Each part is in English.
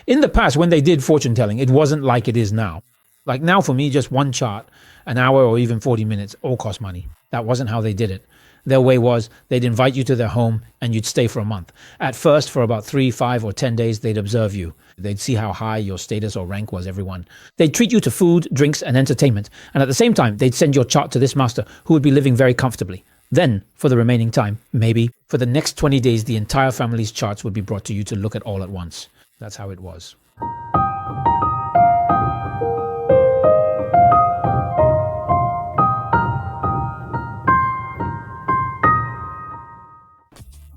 In the past, when they did fortune telling, it wasn't like it is now. Like now for me, just one chart, an hour or even 40 minutes, all cost money. That wasn't how they did it. Their way was they'd invite you to their home and you'd stay for a month. At first, for about 3, 5, or 10 days, they'd observe you. They'd see how high your status or rank was, everyone. They'd treat you to food, drinks, and entertainment. And at the same time, they'd send your chart to this master who would be living very comfortably. Then, for the remaining time, maybe, for the next 20 days, the entire family's charts would be brought to you to look at all at once. That's how it was.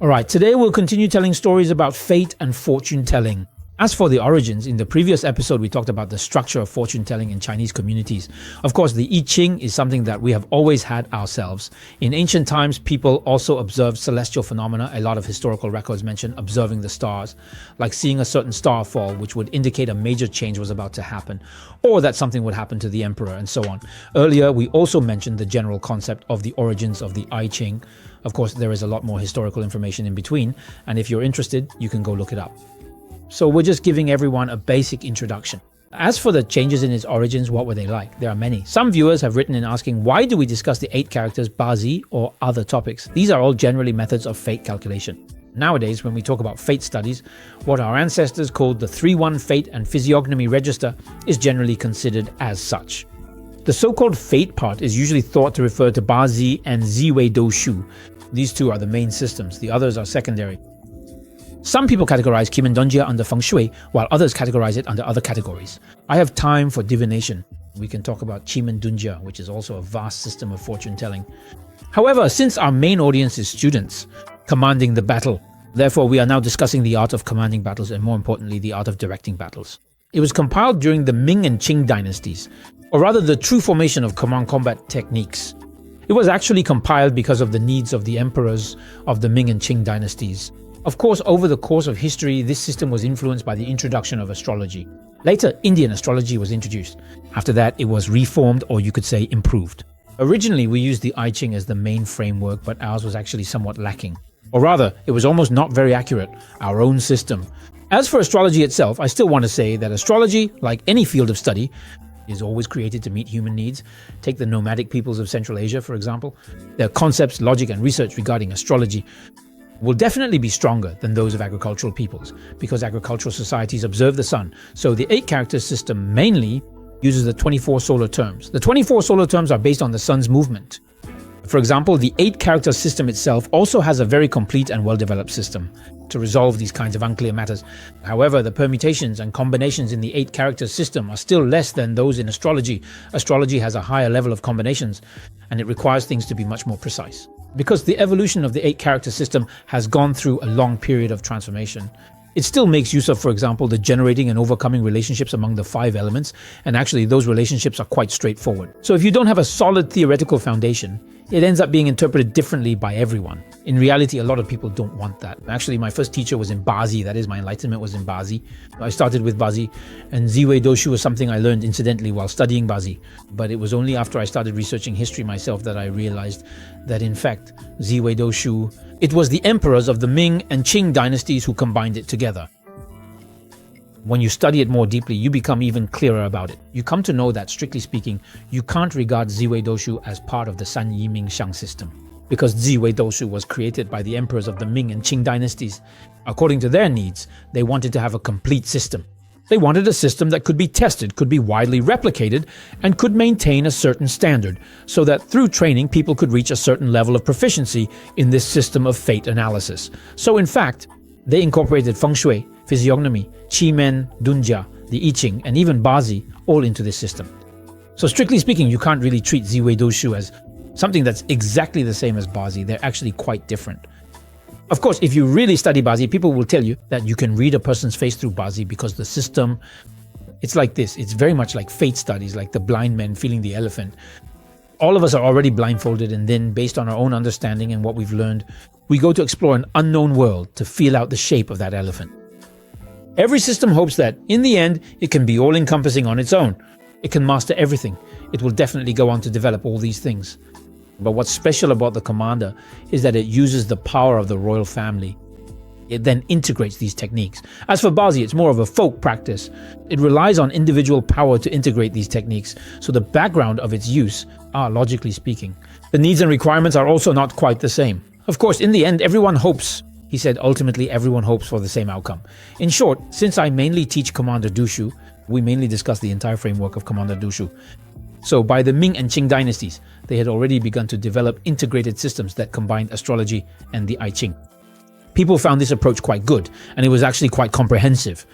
All right, today we'll continue telling stories about fate and fortune telling. As for the origins, in the previous episode we talked about the structure of fortune telling in Chinese communities. Of course, the I Ching is something that we have always had ourselves. In ancient times, people also observed celestial phenomena. A lot of historical records mention observing the stars, like seeing a certain star fall, which would indicate a major change was about to happen, or that something would happen to the emperor, and so on. Earlier, we also mentioned the general concept of the origins of the I Ching. Of course, there is a lot more historical information in between, and if you're interested, you can go look it up. So we're just giving everyone a basic introduction. As for the changes in its origins, what were they like? There are many. Some viewers have written in asking, why do we discuss the 8 characters, Bazi, or other topics? These are all generally methods of fate calculation. Nowadays, when we talk about fate studies, what our ancestors called the 3-1 fate and physiognomy register is generally considered as such. The so-called fate part is usually thought to refer to Bazi and Zi Wei Doshu. These two are the main systems, the others are secondary. Some people categorize Qing and Dunjia under feng shui, while others categorize it under other categories. I have time for divination. We can talk about Qing and Dunjia, which is also a vast system of fortune telling. However, since our main audience is students, commanding the battle, therefore we are now discussing the art of commanding battles and more importantly, the art of directing battles. It was compiled during the Ming and Qing dynasties, or rather the true formation of command combat techniques. It was actually compiled because of the needs of the emperors of the Ming and Qing dynasties. Of course, over the course of history, this system was influenced by the introduction of astrology. Later, Indian astrology was introduced. After that, it was reformed, or you could say improved. Originally, we used the I Ching as the main framework, but ours was actually somewhat lacking. Or rather, it was almost not very accurate, our own system. As for astrology itself, I still want to say that astrology, like any field of study, is always created to meet human needs. Take the nomadic peoples of Central Asia, for example. Their concepts, logic, and research regarding astrology will definitely be stronger than those of agricultural peoples, because agricultural societies observe the sun. So the 8-character system mainly uses the 24 solar terms. The 24 solar terms are based on the sun's movement. For example, the 8-character system itself also has a very complete and well-developed system to resolve these kinds of unclear matters. However, the permutations and combinations in the 8-character system are still less than those in astrology. Astrology has a higher level of combinations, and it requires things to be much more precise. Because the evolution of the 8-character system has gone through a long period of transformation, it still makes use of, for example, the generating and overcoming relationships among the 5 elements, and actually those relationships are quite straightforward. So if you don't have a solid theoretical foundation, it ends up being interpreted differently by everyone. In reality, a lot of people don't want that. Actually, my first teacher was in Bazi, that is, my enlightenment was in Bazi. I started with Bazi, and Zi Wei Doshu was something I learned incidentally while studying Bazi. But it was only after I started researching history myself that I realized that in fact, Zi Wei Doshu, it was the emperors of the Ming and Qing dynasties who combined it together. When you study it more deeply, you become even clearer about it. You come to know that, strictly speaking, you can't regard Zi Wei Doshu as part of the San Yi Ming Xiang system, because Zi Wei Doshu was created by the emperors of the Ming and Qing dynasties. According to their needs, they wanted to have a complete system. They wanted a system that could be tested, could be widely replicated, and could maintain a certain standard, so that through training people could reach a certain level of proficiency in this system of fate analysis. So in fact, they incorporated feng shui, physiognomy, Qimen, Dunjia, the I Ching, and even Bazi all into this system. So strictly speaking, you can't really treat Zi Wei Doshu as something that's exactly the same as Bazi. They're actually quite different. Of course, if you really study Bazi, people will tell you that you can read a person's face through Bazi because the system, it's like this. It's very much like fate studies, like the blind man feeling the elephant. All of us are already blindfolded, and then based on our own understanding and what we've learned, we go to explore an unknown world to feel out the shape of that elephant. Every system hopes that, in the end, it can be all-encompassing on its own. It can master everything. It will definitely go on to develop all these things. But what's special about the commander is that it uses the power of the royal family. It then integrates these techniques. As for Bazi, it's more of a folk practice. It relies on individual power to integrate these techniques, so the background of its use are, logically speaking. The needs and requirements are also not quite the same. Of course, in the end, everyone hopes. He said ultimately everyone hopes for the same outcome. In short, since I mainly teach Commander Dushu, we mainly discuss the entire framework of Commander Dushu. So by the Ming and Qing dynasties, they had already begun to develop integrated systems that combined astrology and the I Ching. People found this approach quite good, and it was actually quite comprehensive.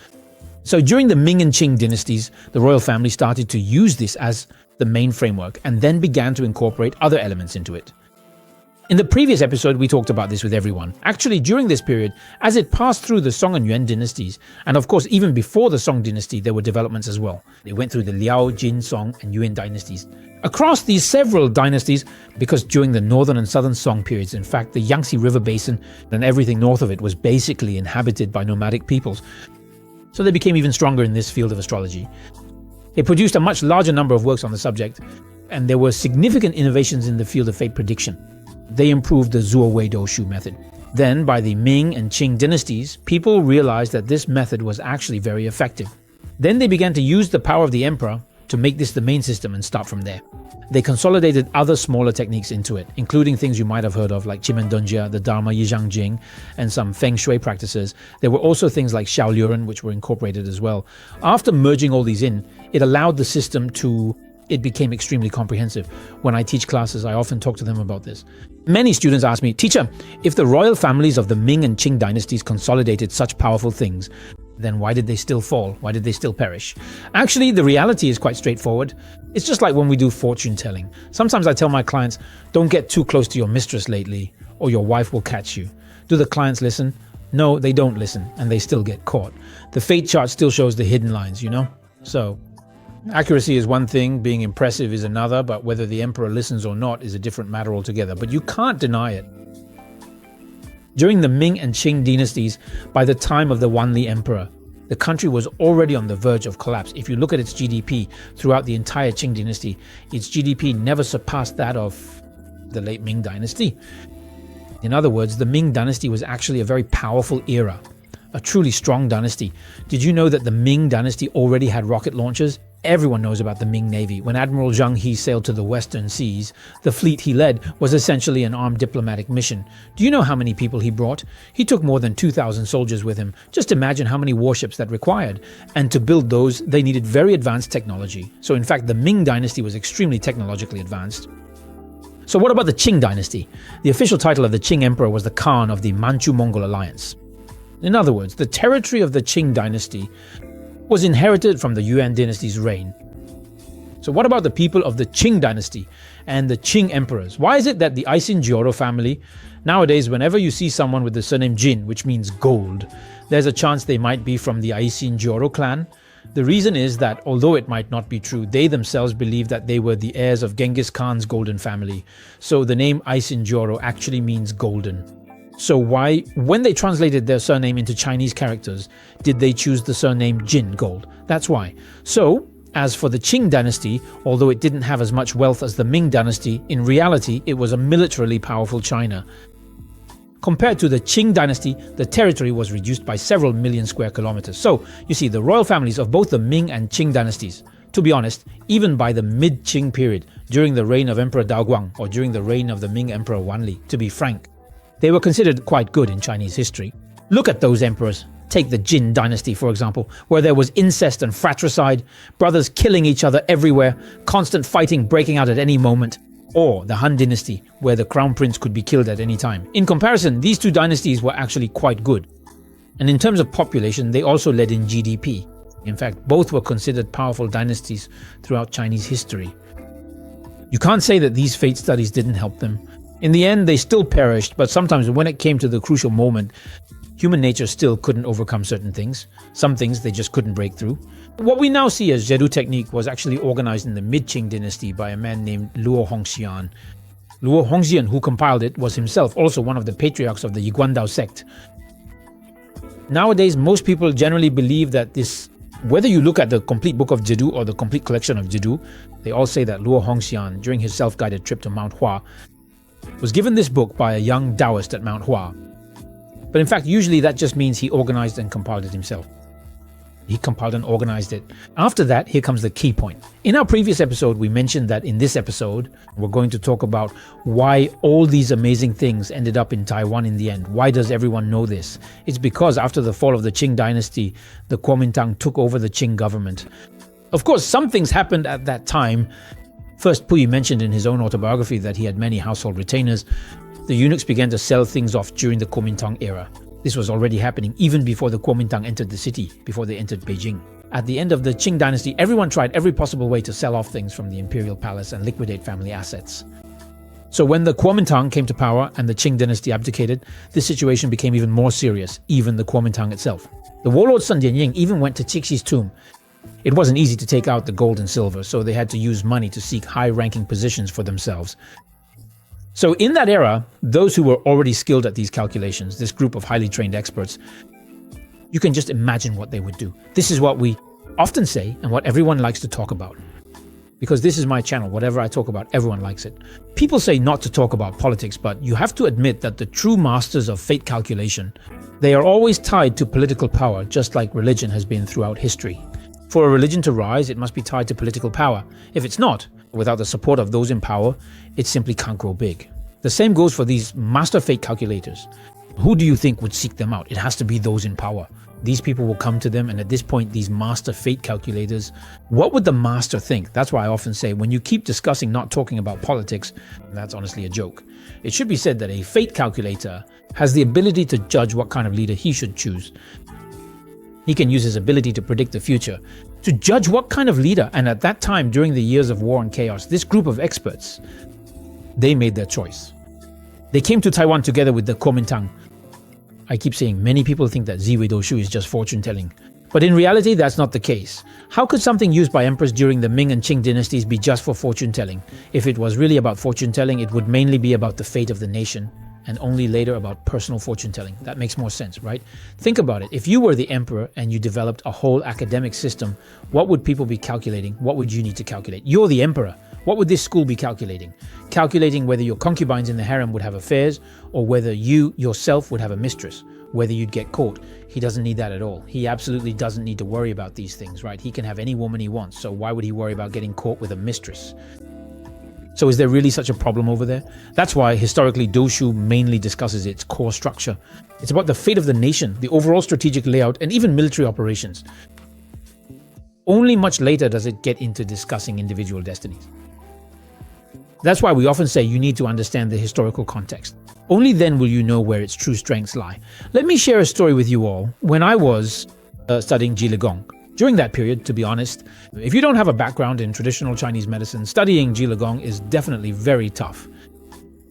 So during the Ming and Qing dynasties, the royal family started to use this as the main framework and then began to incorporate other elements into it. In the previous episode, we talked about this with everyone. Actually, during this period, as it passed through the Song and Yuan dynasties, and of course even before the Song dynasty, there were developments as well. They went through the Liao, Jin, Song and Yuan dynasties. Across these several dynasties, because during the northern and southern Song periods, in fact, the Yangtze River Basin and everything north of it was basically inhabited by nomadic peoples. So they became even stronger in this field of astrology. They produced a much larger number of works on the subject, and there were significant innovations in the field of fate prediction. They improved the Zuo Wei Dou method. Then, by the Ming and Qing dynasties, people realized that this method was actually very effective. Then they began to use the power of the emperor to make this the main system and start from there. They consolidated other smaller techniques into it, including things you might have heard of like Qimendunjia, the Dharma Yizhang Jing, and some Feng Shui practices. There were also things like Xiaoluren, which were incorporated as well. After merging all these in, it allowed the system it became extremely comprehensive. When I teach classes, I often talk to them about this. Many students ask me, "Teacher, if the royal families of the Ming and Qing dynasties consolidated such powerful things, then why did they still fall? Why did they still perish?" Actually, the reality is quite straightforward. It's just like when we do fortune telling. Sometimes I tell my clients, don't get too close to your mistress lately, or your wife will catch you. Do the clients listen? No, they don't listen, and they still get caught. The fate chart still shows the hidden lines, So, accuracy is one thing, being impressive is another, but whether the emperor listens or not is a different matter altogether. But you can't deny it. During the Ming and Qing dynasties, by the time of the Wanli emperor, the country was already on the verge of collapse. If you look at its GDP throughout the entire Qing dynasty, its GDP never surpassed that of the late Ming dynasty. In other words, the Ming dynasty was actually a very powerful era, a truly strong dynasty. Did you know that the Ming dynasty already had rocket launchers? Everyone knows about the Ming Navy. When Admiral Zheng He sailed to the Western Seas, the fleet he led was essentially an armed diplomatic mission. Do you know how many people he brought? He took more than 2,000 soldiers with him. Just imagine how many warships that required. And to build those, they needed very advanced technology. So in fact, the Ming dynasty was extremely technologically advanced. So what about the Qing dynasty? The official title of the Qing emperor was the Khan of the Manchu-Mongol alliance. In other words, the territory of the Qing dynasty was inherited from the Yuan dynasty's reign. So what about the people of the Qing dynasty and the Qing emperors? Why is it that the ISZN family, nowadays whenever you see someone with the surname Jin, which means gold, there's a chance they might be from the ISZN clan? The reason is that although it might not be true, they themselves believe that they were the heirs of Genghis Khan's golden family. So the name ISZN actually means golden. So why, when they translated their surname into Chinese characters, did they choose the surname Jin, gold? That's why. So, as for the Qing dynasty, although it didn't have as much wealth as the Ming dynasty, in reality it was a militarily powerful China. Compared to the Qing dynasty, the territory was reduced by several million square kilometers. So, you see, the royal families of both the Ming and Qing dynasties, to be honest, even by the mid-Qing period, during the reign of Emperor Daoguang or during the reign of the Ming Emperor Wanli, to be frank, they were considered quite good in Chinese history. Look at those emperors. Take the Jin dynasty, for example, where there was incest and fratricide, brothers killing each other everywhere, constant fighting breaking out at any moment. Or the Han dynasty, where the crown prince could be killed at any time. In comparison, these two dynasties were actually quite good. And in terms of population, they also led in GDP. In fact, both were considered powerful dynasties throughout Chinese history. You can't say that these fate studies didn't help them. In the end, they still perished, but sometimes when it came to the crucial moment, human nature still couldn't overcome certain things. Some things they just couldn't break through. What we now see as Zhedu technique was actually organized in the mid-Qing dynasty by a man named Luo Hongxian. Luo Hongxian, who compiled it, was himself also one of the patriarchs of the Yiguandao sect. Nowadays, most people generally believe that this, whether you look at the complete book of Zhedu or the complete collection of Zhedu, they all say that Luo Hongxian, during his self-guided trip to Mount Hua, was given this book by a young Taoist at Mount Hua. But in fact, usually that just means he organized and compiled it himself. He compiled and organized it. After that, here comes the key point. In our previous episode, we mentioned that in this episode, we're going to talk about why all these amazing things ended up in Taiwan in the end. Why does everyone know this? It's because after the fall of the Qing dynasty, the Kuomintang took over the Qing government. Of course, some things happened at that time. First, Puyi mentioned in his own autobiography that he had many household retainers. The eunuchs began to sell things off during the Kuomintang era. This was already happening even before the Kuomintang entered the city, before they entered Beijing. At the end of the Qing dynasty, everyone tried every possible way to sell off things from the imperial palace and liquidate family assets. So when the Kuomintang came to power and the Qing dynasty abdicated, this situation became even more serious, even the Kuomintang itself. The warlord Sun Dianying even went to Cixi's tomb. It wasn't easy to take out the gold and silver, so they had to use money to seek high-ranking positions for themselves. So in that era, those who were already skilled at these calculations, this group of highly trained experts, you can just imagine what they would do. This is what we often say and what everyone likes to talk about. Because this is my channel, whatever I talk about, everyone likes it. People say not to talk about politics, but you have to admit that the true masters of fate calculation, they are always tied to political power, just like religion has been throughout history. For a religion to rise, it must be tied to political power. If it's not, without the support of those in power, it simply can't grow big. The same goes for these master fate calculators. Who do you think would seek them out? It has to be those in power. These people will come to them, and at this point, these master fate calculators, what would the master think? That's why I often say, when you keep discussing not talking about politics, that's honestly a joke. It should be said that a fate calculator has the ability to judge what kind of leader he should choose. He can use his ability to predict the future, to judge what kind of leader, and at that time, during the years of war and chaos, this group of experts, they made their choice. They came to Taiwan together with the Kuomintang. I keep saying many people think that Zi Wei Doshu is just fortune telling, but in reality that's not the case. How could something used by emperors during the Ming and Qing dynasties be just for fortune telling? If it was really about fortune telling, it would mainly be about the fate of the nation, and only later about personal fortune telling. That makes more sense, right? Think about it. If you were the emperor and you developed a whole academic system, what would people be calculating? What would you need to calculate? You're the emperor. What would this school be calculating? Calculating whether your concubines in the harem would have affairs, or whether you yourself would have a mistress, whether you'd get caught. He doesn't need that at all. He absolutely doesn't need to worry about these things, right? He can have any woman he wants, so why would he worry about getting caught with a mistress? So is there really such a problem over there? That's why historically Doshu mainly discusses its core structure. It's about the fate of the nation, the overall strategic layout, and even military operations. Only much later does it get into discussing individual destinies. That's why we often say you need to understand the historical context. Only then will you know where its true strengths lie. Let me share a story with you all. When I was studying Geng, during that period, to be honest, if you don't have a background in traditional Chinese medicine, studying Geng is definitely very tough.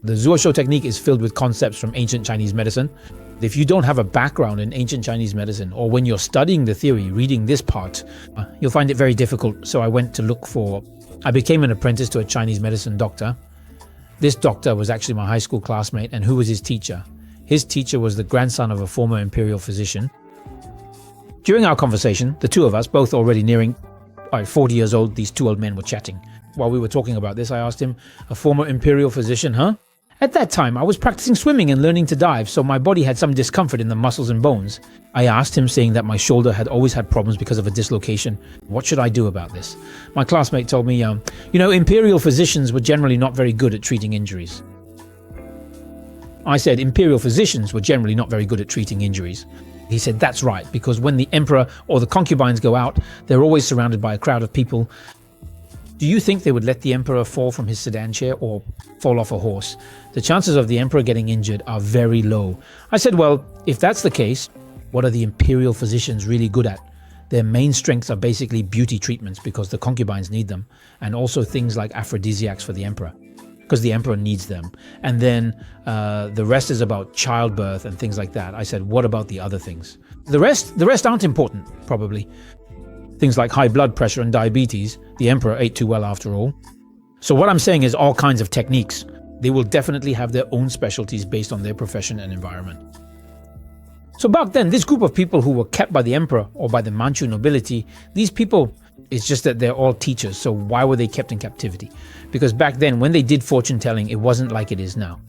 The Zuosho technique is filled with concepts from ancient Chinese medicine. If you don't have a background in ancient Chinese medicine, or when you're studying the theory, reading this part, you'll find it very difficult. So I became an apprentice to a Chinese medicine doctor. This doctor was actually my high school classmate, and who was his teacher? His teacher was the grandson of a former imperial physician. During our conversation, the two of us, both already nearing 40 years old, these two old men were chatting. While we were talking about this, I asked him, a former imperial physician, huh? At that time, I was practicing swimming and learning to dive, so my body had some discomfort in the muscles and bones. I asked him, saying that my shoulder had always had problems because of a dislocation. What should I do about this? My classmate told me, imperial physicians were generally not very good at treating injuries. I said, imperial physicians were generally not very good at treating injuries. He said, that's right, because when the emperor or the concubines go out, they're always surrounded by a crowd of people. Do you think they would let the emperor fall from his sedan chair or fall off a horse? The chances of the emperor getting injured are very low. I said, well, if that's the case, what are the imperial physicians really good at? Their main strengths are basically beauty treatments because the concubines need them, and also things like aphrodisiacs for the emperor, because the emperor needs them. And then the rest is about childbirth and things like that. I said, what about the other things? The rest aren't important, probably. Things like high blood pressure and diabetes. The emperor ate too well after all. So what I'm saying is all kinds of techniques. They will definitely have their own specialties based on their profession and environment. So back then, this group of people who were kept by the emperor or by the Manchu nobility, these people, it's just that they're all teachers. So why were they kept in captivity? Because back then, when they did fortune telling, it wasn't like it is now.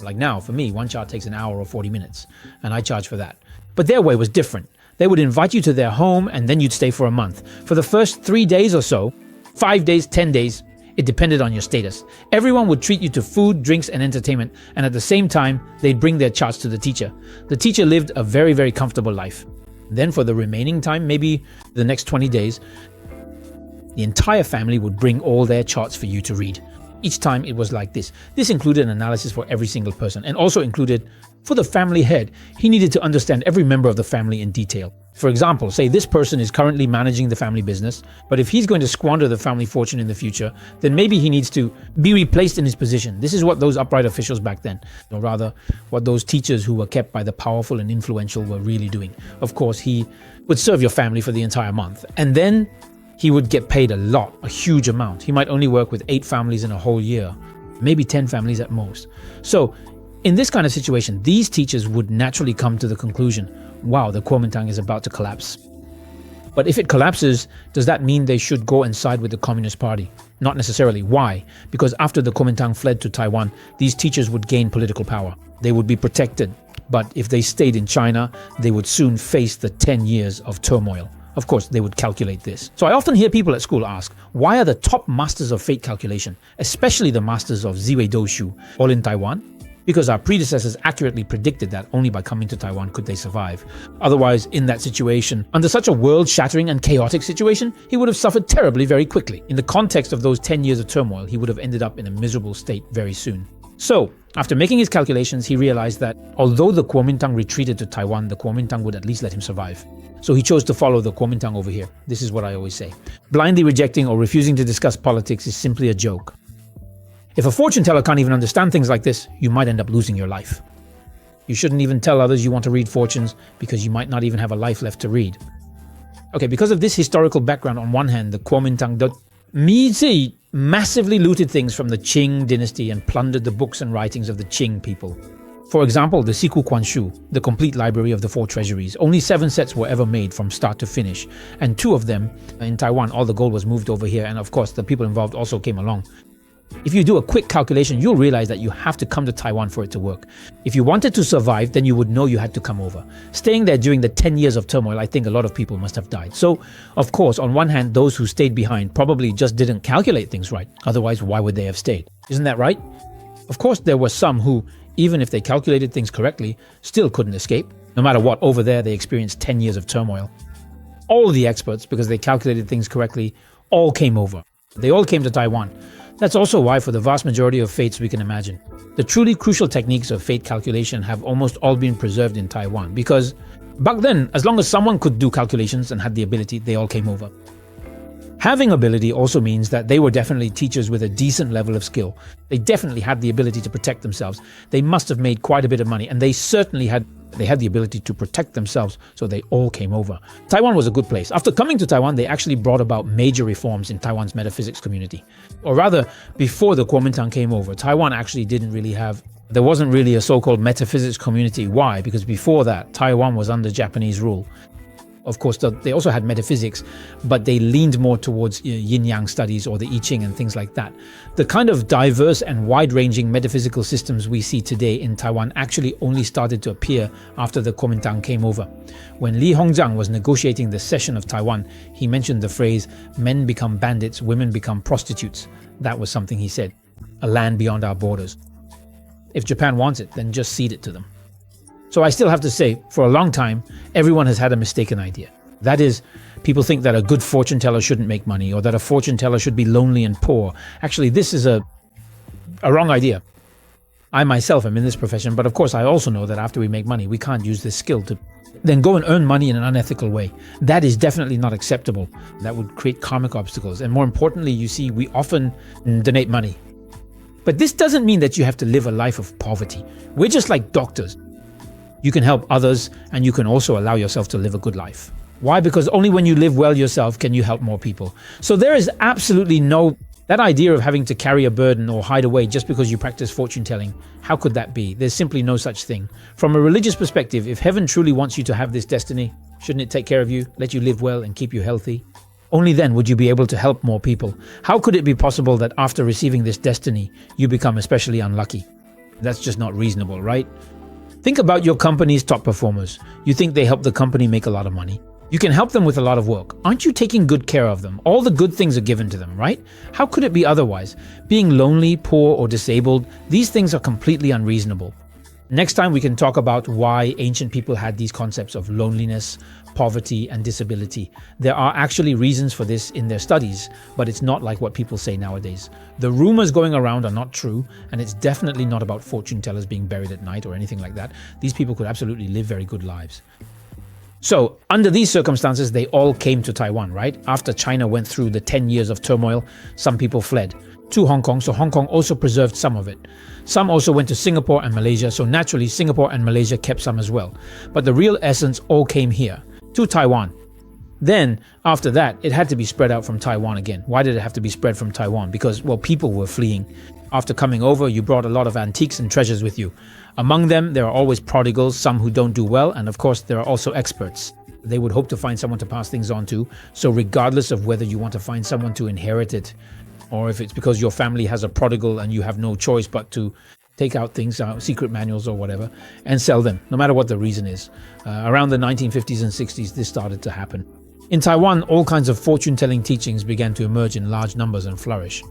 Like now, for me, one chart takes an hour or 40 minutes, and I charge for that. But their way was different. They would invite you to their home, and then you'd stay for a month. For the first 3 days or so, 5 days, 10 days, it depended on your status. Everyone would treat you to food, drinks, and entertainment, and at the same time, they'd bring their charts to the teacher. The teacher lived a very, very comfortable life. Then for the remaining time, maybe the next 20 days, the entire family would bring all their charts for you to read. Each time it was like this. This included an analysis for every single person, and also included, for the family head, he needed to understand every member of the family in detail. For example, say this person is currently managing the family business, but if he's going to squander the family fortune in the future, then maybe he needs to be replaced in his position. This is what those upright officials back then, or rather, what those teachers who were kept by the powerful and influential were really doing. Of course, he would serve your family for the entire month, and then he would get paid a huge amount. He might only work with 8 families in a whole year, maybe 10 families at most. So in this kind of situation, these teachers would naturally come to the conclusion, wow, the Kuomintang is about to collapse. But if it collapses, does that mean they should go and side with the Communist Party? Not necessarily. Why? Because after the Kuomintang fled to Taiwan, these teachers would gain political power. They would be protected. But if they stayed in China, they would soon face the 10 years of turmoil. Of course, they would calculate this. So I often hear people at school ask, why are the top masters of fate calculation, especially the masters of Zi Wei Doshu, all in Taiwan? Because our predecessors accurately predicted that only by coming to Taiwan could they survive. Otherwise, in that situation, under such a world-shattering and chaotic situation, he would have suffered terribly very quickly. In the context of those 10 years of turmoil, he would have ended up in a miserable state very soon. So, after making his calculations, he realized that although the Kuomintang retreated to Taiwan, the Kuomintang would at least let him survive. So he chose to follow the Kuomintang over here. This is what I always say. Blindly rejecting or refusing to discuss politics is simply a joke. If a fortune teller can't even understand things like this, you might end up losing your life. You shouldn't even tell others you want to read fortunes because you might not even have a life left to read. Okay, because of this historical background, on one hand, the Kuomintang Zi massively looted things from the Qing dynasty and plundered the books and writings of the Qing people. For example, the Siku Kwanshu, the complete library of the 4 treasuries. Only 7 sets were ever made from start to finish, and 2 of them in Taiwan. All the gold was moved over here, and of course the people involved also came along. If you do a quick calculation, you'll realize that you have to come to Taiwan for it to work. If you wanted to survive, then you would know you had to come over. Staying there during the 10 years of turmoil, I think a lot of people must have died. So, of course, on one hand, those who stayed behind probably just didn't calculate things right. Otherwise, why would they have stayed? Isn't that right? Of course, there were some who, even if they calculated things correctly, still couldn't escape. No matter what, over there they experienced 10 years of turmoil. All of the experts, because they calculated things correctly, all came over. They all came to Taiwan. That's also why, for the vast majority of fates we can imagine, the truly crucial techniques of fate calculation have almost all been preserved in Taiwan, because back then, as long as someone could do calculations and had the ability, they all came over. Having ability also means that they were definitely teachers with a decent level of skill. They definitely had the ability to protect themselves. They must have made quite a bit of money, and they certainly had the ability to protect themselves, so they all came over. Taiwan was a good place. After coming to Taiwan, they actually brought about major reforms in Taiwan's metaphysics community. Or rather, before the Kuomintang came over, Taiwan actually there wasn't really a so-called metaphysics community. Why? Because before that, Taiwan was under Japanese rule. Of course, they also had metaphysics, but they leaned more towards yin-yang studies or the I Ching and things like that. The kind of diverse and wide-ranging metaphysical systems we see today in Taiwan actually only started to appear after the Kuomintang came over. When Li Hongzhang was negotiating the cession of Taiwan, he mentioned the phrase, "Men become bandits, women become prostitutes." That was something he said. A land beyond our borders. If Japan wants it, then just cede it to them. So I still have to say, for a long time, everyone has had a mistaken idea. That is, people think that a good fortune teller shouldn't make money, or that a fortune teller should be lonely and poor. Actually, this is a wrong idea. I myself am in this profession, but of course I also know that after we make money, we can't use this skill to then go and earn money in an unethical way. That is definitely not acceptable. That would create karmic obstacles. And more importantly, you see, we often donate money. But this doesn't mean that you have to live a life of poverty. We're just like doctors. You can help others, and you can also allow yourself to live a good life. Why? Because only when you live well yourself can you help more people. So there is absolutely that idea of having to carry a burden or hide away just because you practice fortune telling. How could that be? There's simply no such thing. From a religious perspective, if heaven truly wants you to have this destiny, shouldn't it take care of you, let you live well and keep you healthy? Only then would you be able to help more people. How could it be possible that after receiving this destiny, you become especially unlucky? That's just not reasonable, right? Think about your company's top performers. You think they help the company make a lot of money. You can help them with a lot of work. Aren't you taking good care of them? All the good things are given to them, right? How could it be otherwise? Being lonely, poor, or disabled, these things are completely unreasonable. Next time we can talk about why ancient people had these concepts of loneliness, poverty, and disability. There are actually reasons for this in their studies, but it's not like what people say nowadays. The rumors going around are not true, and it's definitely not about fortune tellers being buried at night or anything like that. These people could absolutely live very good lives. So, under these circumstances, they all came to Taiwan, right? After China went through the 10 years of turmoil, some people fled to Hong Kong, so Hong Kong also preserved some of it. Some also went to Singapore and Malaysia, so naturally Singapore and Malaysia kept some as well. But the real essence all came here, to Taiwan. Then, after that, it had to be spread out from Taiwan again. Why did it have to be spread from Taiwan? Because, well, people were fleeing. After coming over, you brought a lot of antiques and treasures with you. Among them, there are always prodigals, some who don't do well, and of course, there are also experts. They would hope to find someone to pass things on to, so regardless of whether you want to find someone to inherit it, or if it's because your family has a prodigal and you have no choice but to take out things, secret manuals or whatever, and sell them, no matter what the reason is. Around the 1950s and 60s, this started to happen. In Taiwan, all kinds of fortune-telling teachings began to emerge in large numbers and flourish.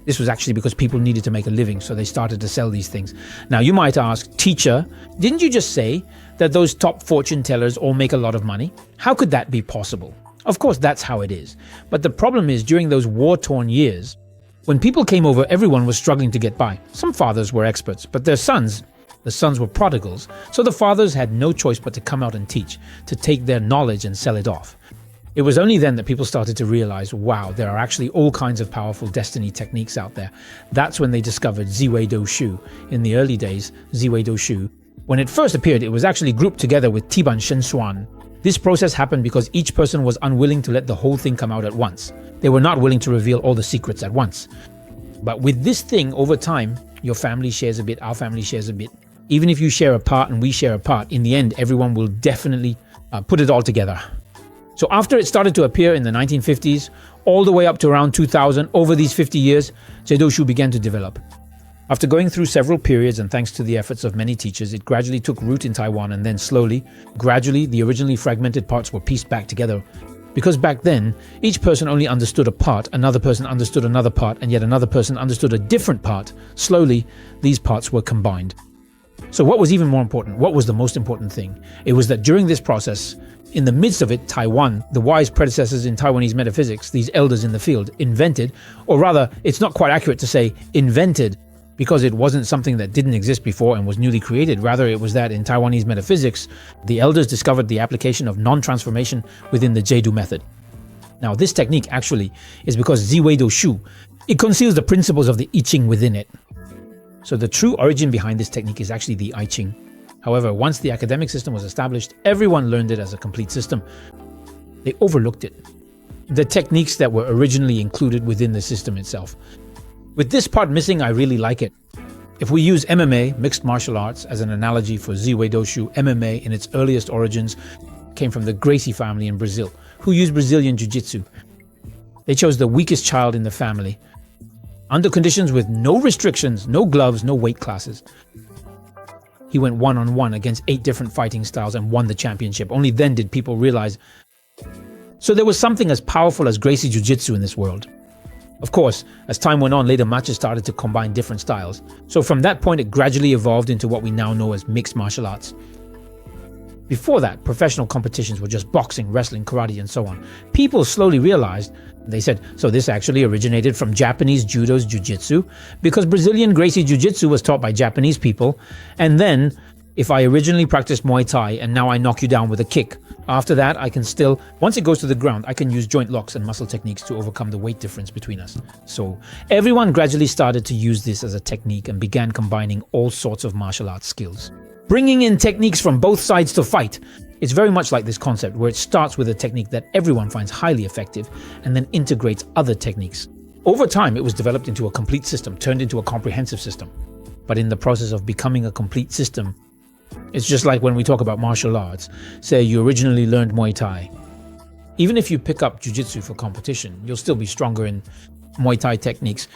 This was actually because people needed to make a living, so they started to sell these things. Now, you might ask, teacher, didn't you just say that those top fortune tellers all make a lot of money? How could that be possible? Of course, that's how it is. But the problem is, during those war-torn years, when people came over, everyone was struggling to get by. Some fathers were experts, but their sons, the sons were prodigals, so the fathers had no choice but to come out and teach, to take their knowledge and sell it off. It was only then that people started to realize, wow, there are actually all kinds of powerful destiny techniques out there. That's when they discovered Zi Wei Shu. In the early days, Zi Wei Shu. When it first appeared, it was actually grouped together with Tiban Shen Xuan. This process happened because each person was unwilling to let the whole thing come out at once. They were not willing to reveal all the secrets at once. But with this thing, over time, your family shares a bit, our family shares a bit. Even if you share a part and we share a part, in the end, everyone will definitely put it all together. So after it started to appear in the 1950s, all the way up to around 2000, over these 50 years, Zi Shu began to develop. After going through several periods and thanks to the efforts of many teachers, it gradually took root in Taiwan, and then slowly, gradually, the originally fragmented parts were pieced back together. Because back then, each person only understood a part, another person understood another part, and yet another person understood a different part. Slowly, these parts were combined. So what was even more important? What was the most important thing? It was that during this process, in the midst of it, Taiwan, the wise predecessors in Taiwanese metaphysics, these elders in the field, invented, or rather, it's not quite accurate to say invented, because it wasn't something that didn't exist before and was newly created. Rather, it was that in Taiwanese metaphysics, the elders discovered the application of non-transformation within the Jedu method. Now, this technique actually is because Zi Wei Shu, it conceals the principles of the I Ching within it. So the true origin behind this technique is actually the I Ching. However, once the academic system was established, everyone learned it as a complete system. They overlooked it. The techniques that were originally included within the system itself. With this part missing, I really like it. If we use MMA, mixed martial arts, as an analogy for Zi Wei Shu, MMA in its earliest origins came from the Gracie family in Brazil, who used Brazilian Jiu-Jitsu. They chose the weakest child in the family, under conditions with no restrictions, no gloves, no weight classes. He went one-on-one against 8 different fighting styles and won the championship. Only then did people realize. So there was something as powerful as Gracie Jiu-Jitsu in this world. Of course, as time went on, later matches started to combine different styles. So from that point, it gradually evolved into what we now know as mixed martial arts. Before that, professional competitions were just boxing, wrestling, karate, and so on. People slowly realized, they said, so this actually originated from Japanese judo's jiu-jitsu, because Brazilian Gracie jiu-jitsu was taught by Japanese people. And then, if I originally practiced Muay Thai and now I knock you down with a kick, after that I can still, once it goes to the ground, I can use joint locks and muscle techniques to overcome the weight difference between us. So everyone gradually started to use this as a technique and began combining all sorts of martial arts skills. Bringing in techniques from both sides to fight. It's very much like this concept where it starts with a technique that everyone finds highly effective and then integrates other techniques. Over time, it was developed into a complete system, turned into a comprehensive system. But in the process of becoming a complete system, it's just like when we talk about martial arts. Say you originally learned Muay Thai. Even if you pick up Jiu-Jitsu for competition, you'll still be stronger in Muay Thai techniques,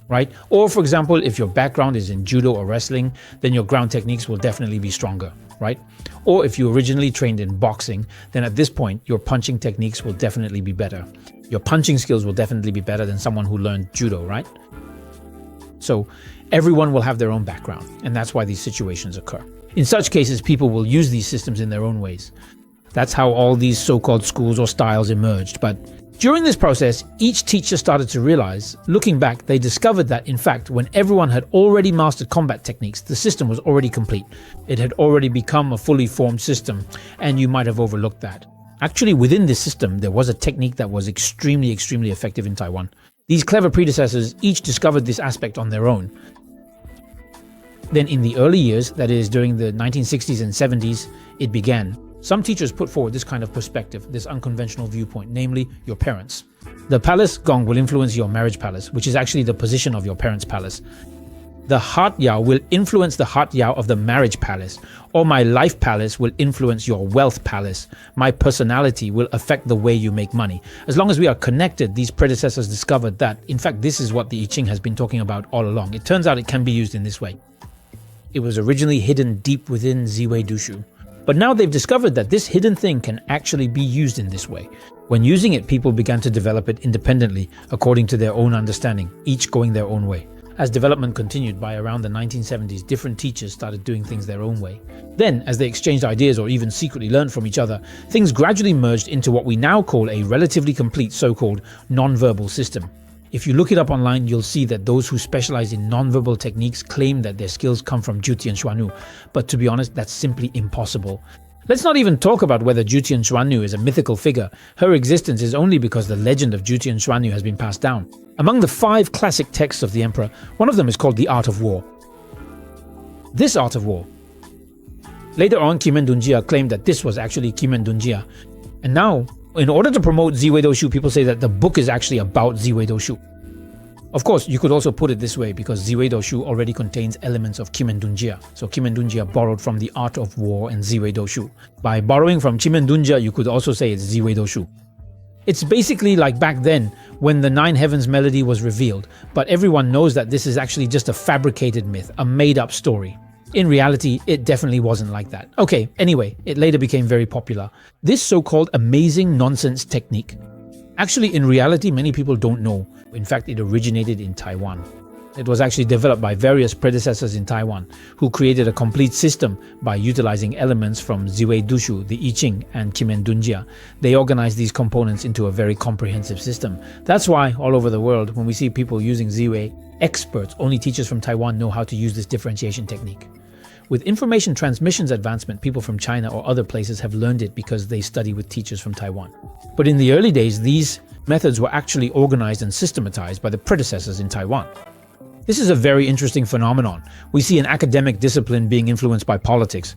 right? Or for example, if your background is in judo or wrestling, then your ground techniques will definitely be stronger, right? Or if you originally trained in boxing, then at this point, your punching techniques will definitely be better. Your punching skills will definitely be better than someone who learned judo, right? So everyone will have their own background, and that's why these situations occur. In such cases, people will use these systems in their own ways. That's how all these so-called schools or styles emerged. But during this process, each teacher started to realize, looking back, they discovered that, in fact, when everyone had already mastered combat techniques, the system was already complete. It had already become a fully formed system, and you might have overlooked that. Actually, within this system, there was a technique that was extremely effective in Taiwan. These clever predecessors each discovered this aspect on their own. Then in the early years, that is during the 1960s and 70s, it began. Some teachers put forward this kind of perspective, this unconventional viewpoint, namely your parents. The palace gong will influence your marriage palace, which is actually the position of your parents' palace. The heart yao will influence the heart yao of the marriage palace, or my life palace will influence your wealth palace. My personality will affect the way you make money. As long as we are connected, these predecessors discovered that, in fact, this is what the I Ching has been talking about all along. It turns out it can be used in this way. It was originally hidden deep within Zi Wei Dushu. But now they've discovered that this hidden thing can actually be used in this way. When using it, people began to develop it independently, according to their own understanding, each going their own way. As development continued by around the 1970s, different teachers started doing things their own way. Then, as they exchanged ideas or even secretly learned from each other, things gradually merged into what we now call a relatively complete so-called non-verbal system. If you look it up online, you'll see that those who specialize in non-verbal techniques claim that their skills come from Jutian Xuannu, but to be honest, that's simply impossible. Let's not even talk about whether Jutian Xuannu is a mythical figure. Her existence is only because the legend of Jutian Xuannu has been passed down. Among the 5 classic texts of the emperor, one of them is called The Art of War. This Art of War. Later on, Kimen Dunjia claimed that this was actually Kimen Dunjia. And now, in order to promote Zi Wei Doshu, people say that the book is actually about Zi Wei Doshu. Of course, you could also put it this way because Zi Wei Doshu already contains elements of Kimen Dunjia. So Kimen Dunjia borrowed from The Art of War and Zi Wei Doshu. By borrowing from Kimen Dunjia, you could also say it's Zi Wei Doshu. It's basically like back then when the 9 Heavens melody was revealed, but everyone knows that this is actually just a fabricated myth, a made-up story. In reality, it definitely wasn't like that. Okay, anyway, it later became very popular. This so-called amazing nonsense technique. Actually, in reality, many people don't know. In fact, it originated in Taiwan. It was actually developed by various predecessors in Taiwan, who created a complete system by utilizing elements from Zi Wei Dushu, the I Ching, and Kimen Dunjia. They organized these components into a very comprehensive system. That's why, all over the world, when we see people using Zi Wei, experts, only teachers from Taiwan know how to use this differentiation technique. With information transmission's advancement, people from China or other places have learned it because they study with teachers from Taiwan. But in the early days, these methods were actually organized and systematized by the predecessors in Taiwan. This is a very interesting phenomenon. We see an academic discipline being influenced by politics.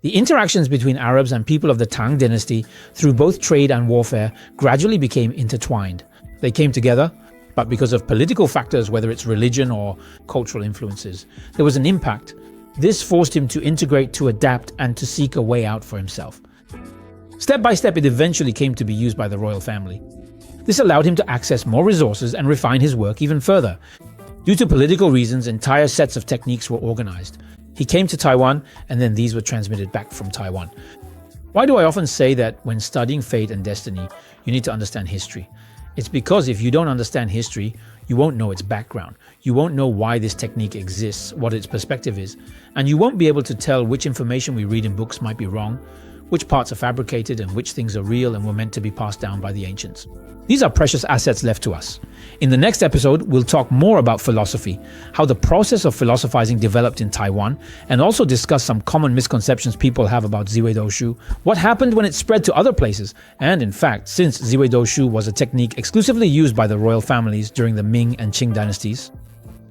The interactions between Arabs and people of the Tang dynasty through both trade and warfare gradually became intertwined. They came together, but because of political factors, whether it's religion or cultural influences, there was an impact. This forced him to integrate, to adapt, and to seek a way out for himself. Step by step, it eventually came to be used by the royal family. This allowed him to access more resources and refine his work even further. Due to political reasons, entire sets of techniques were organized. He came to Taiwan, and then these were transmitted back from Taiwan. Why do I often say that when studying fate and destiny, you need to understand history? It's because if you don't understand history, you won't know its background. You won't know why this technique exists, what its perspective is, and you won't be able to tell which information we read in books might be wrong, which parts are fabricated and which things are real and were meant to be passed down by the ancients. These are precious assets left to us. In the next episode, we'll talk more about philosophy, how the process of philosophizing developed in Taiwan, and also discuss some common misconceptions people have about Zi Wei Doshu, what happened when it spread to other places, and in fact, since Zi Wei Doshu was a technique exclusively used by the royal families during the Ming and Qing dynasties,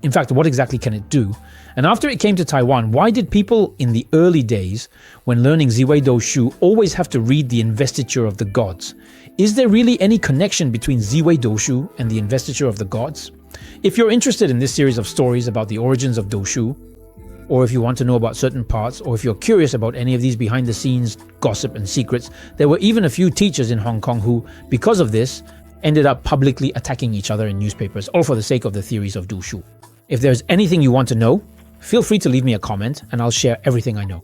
in fact, what exactly can it do? And after it came to Taiwan, why did people in the early days, when learning Zi Wei Doshu, always have to read the investiture of the gods? Is there really any connection between Zi Wei Doshu and the investiture of the gods? If you're interested in this series of stories about the origins of Doshu, or if you want to know about certain parts, or if you're curious about any of these behind-the-scenes gossip and secrets, there were even a few teachers in Hong Kong who, because of this, ended up publicly attacking each other in newspapers, all for the sake of the theories of 读书. If there's anything you want to know, feel free to leave me a comment and I'll share everything I know.